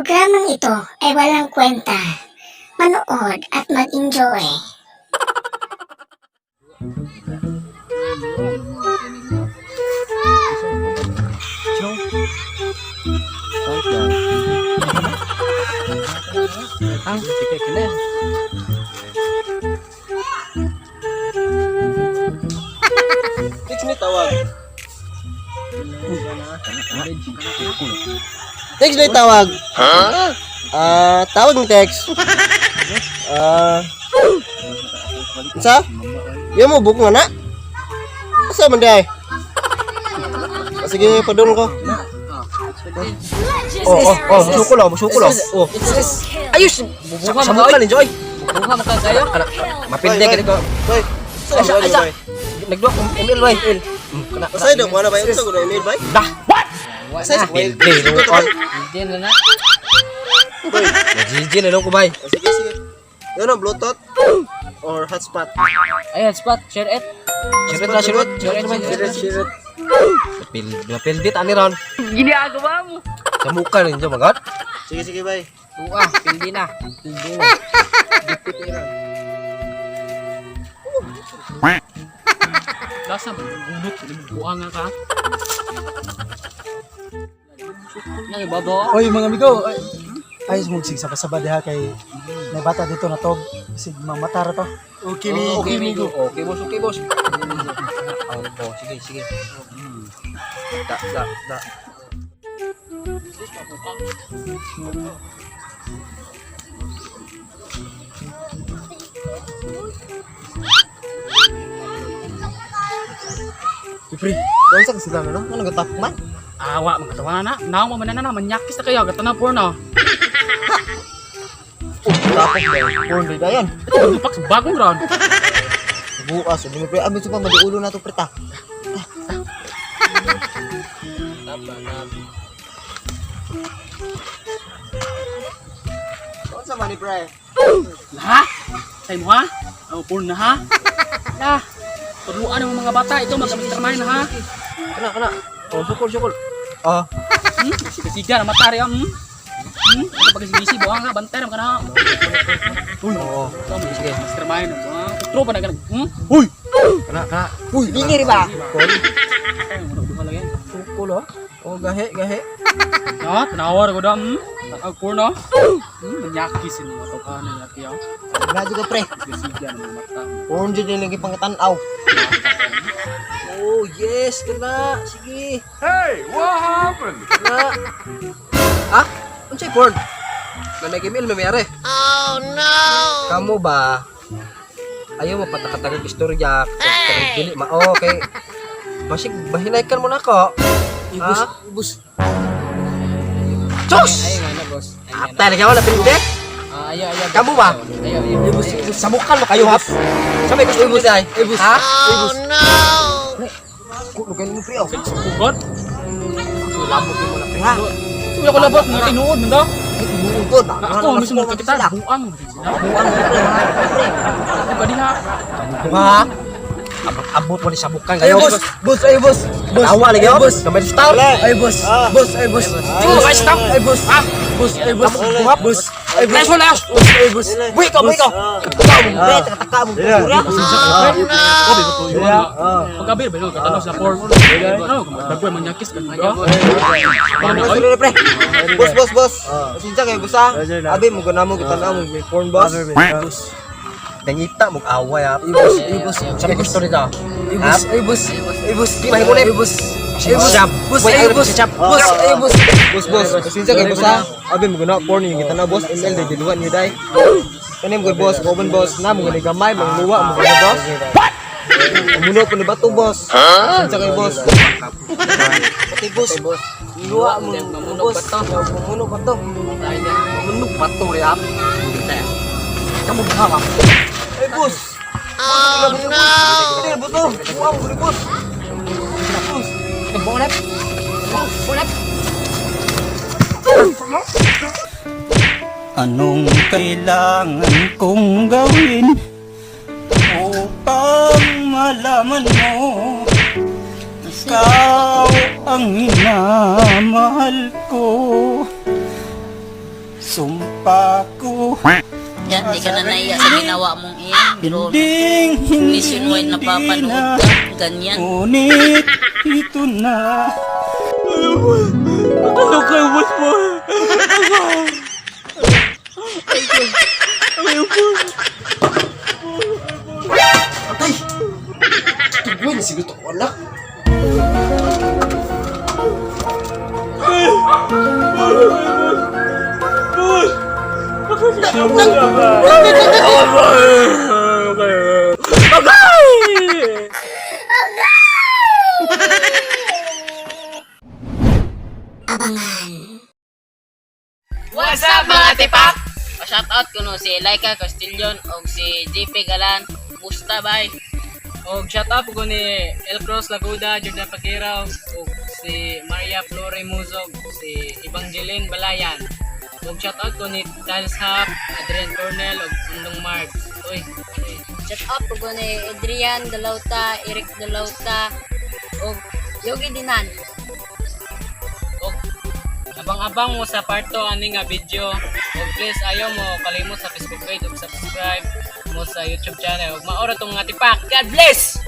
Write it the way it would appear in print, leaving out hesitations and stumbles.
Programang ito ay walang kwenta. Manood at mag-enjoy. Text ni tawag. Text ni tawag. Tawag ng text. Sa? Yo mo book nga na. Asa man day? Sige, padung ko. Musuko lang. Ayos. Samukan ni Joy. Buka makan kayo. Mapilde ka dito. Boy. Asa. Nagduwa kong email bay. Pasay daw mo na ba yung sa email bay? Dah. Pasay sa email. Hindi na na. Boy, Nagigil na lang ko bay. sige. Yun ang Bluetooth or hotspot. Ayan spot, share it. Share it. Napildit ani ron. Ginagawa mo. Samukan ninyo magat. Sige bay. Tuwa, pildi na. Lasa bunot, buang nga ka. Nang babo. Oy mga amigo, ayos mo sig sa diha kay may bata dito na tog sig mamatara to. Okay Migo. Okay boss. Oh, sige. Da. Pre, doon sa sila no? Ano gatapok man? Awa, magkatawa na. Naw mo man na manyakis na kayo. Gata na porno. Tapok ba? Porn day dayon. Ito, pak sa bagong round. Bukas, hindi mo pre, amin sa pa madiulo na to pre ta. Doon sa mani pre. Ha? Say mo ha? Oh, porn na ha? Ha? Turuan ng mga bata. Ito, mag-mastermind na ha? Kana. Oh, sukol. Ah, Siga na matari ang. Ito pag-isibisi, buang ha? Bantay naman ka na ha? oo. Ito, mastermind. Kutro pa na ganun. Huy! Kana. Huy, Dingir ba? Sukol ah. Oh, gahe. Ha? Tanawar ko da. Takag porno. Manyakis yung mga tokanan natin ha? Na juga pre. Siga ng mga mata. Porn dyan yung lagi pangtanaw. Oh, yes, kana. Sige. Hey, what happened? Kana. Ah? Unsay porn? Nanag-email may-ari. Oh no! Kamu ba? Ayaw mo patakatagong istorya. Dili okay. Basig bahinaykan mo na ko. Ibus. Diyos! Ayun na boss. Atay lagi ako na pinite. Ayaw. Kamu ba? Ayaw. Ibus. Samukan mo kayo hap. Sabay gusto ibus ay. Ibus. Ha? Ibus. Lugan mo pre. Bugod? Labot mo na pre ha. Sige ako labot. Mga tinuod mo daw. Bugod. Ako, mismo kita. Buang. Buang pre. Ako ba diha? Ha? Abot mo ni sabukan Ay kayo. boss. Tawa lagi ako. Kamay style. Ay boss. Kamay style. Ay boss. Boss. Preso na! Buhi ka. Taka mo. Pagkabir ba yun? Katanaw sa porn. Ano? Dagway manyakis ka. Pre. Boss. Sinsa kayo gusa. Abi mo ganamo kita na mo may porn boss. Dangita mo away ha. Ibus. Sabi gusto nito. Ibus. Di mahimulip. Boss. Sinsa kayo gusa. Abi mo gana porn yung kita na boss. ML de diluan niyo dai. Kanim good boss, common boss na mo gani gamay, mangluwa mo gani boss. Muno ko ni bato boss. Sinsa kayo boss. Pati boss. Luwa mo boss. Muno bato. Muno bato ri ap. Kamu bahama. Eh bos. Oh no. Ini butuh. Wow, ini bos. Bos. Bonep. Anong kailangan kong gawin upang malaman mo ikaw ang minamahal ko? sumpa ko. Yan, di ka na naiya sa ginawa mong iyan. Pero Hindi nationwide na papanood ka. Ganyan. Ngunit ito na. Ano kayo, boss mo? Atay! Tubuin na siguro ko anak. Abangan. What's up mga tipak? Pa-shoutout ko no si Laika Castillon o si JP Galan. Musta bay? Og shout out ko ni El Cross Laguda, Jordan Pagiraw, og si Maria Flore Muzog, si Evangeline Balayan. Og shout out ko ni Charles Hap, Adrian Cornel og Sundong Mark. Oy. Shout out ko ni Adrian Dalauta, Eric Dalauta o Yogi Dinan. Og abang-abang mo sa parto ani nga video. Og please ayo mo kalimot sa Facebook page ug subscribe mo sa YouTube channel. Ug maora tong nga tipak. God bless.